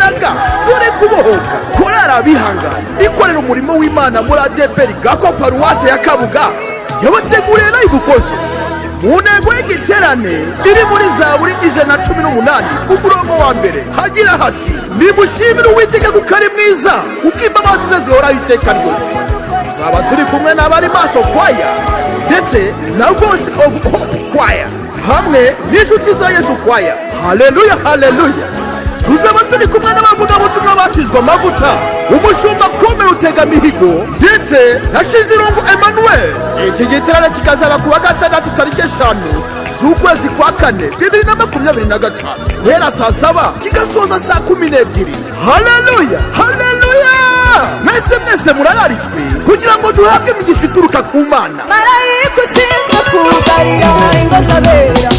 wabonaga dore kubohoka. Korali Abihanganye ikorera umurimo w'Imana muri ADPR Gako Paruwase ya Kabuga yabateguriye live concert mu ntego y'igiterane iri muri Zaburi 118 umurongo wa mbere hagira hati nimushimire Uwiteka kuko ari mwiza kuko imbabazi ze zihoraho iteka ryose. Tuzaba turi kumwe n'abari maso kwaya ndetse na Voice of Hope kwaya hamwe n'inshuti za Yesu kwaya. Haleluya haleluya. Tuzaba turi kumwe n'abavugabutumwa basizwe amavuta umushumba Komera Utegamihigo ndetse na Shizirungu Emmanuel. Iki giterane kikazaba kuwa gatandatu tariki 5 z'ukwezi kwa 4 2025 guhera saa 7 kigasoza saa 12. Haleluya haleluya. Mwese murararitswe kugira ngo duhabwe imigisha ituruka ku Mana. Marayika ushinzwe kugarira ingo z'abera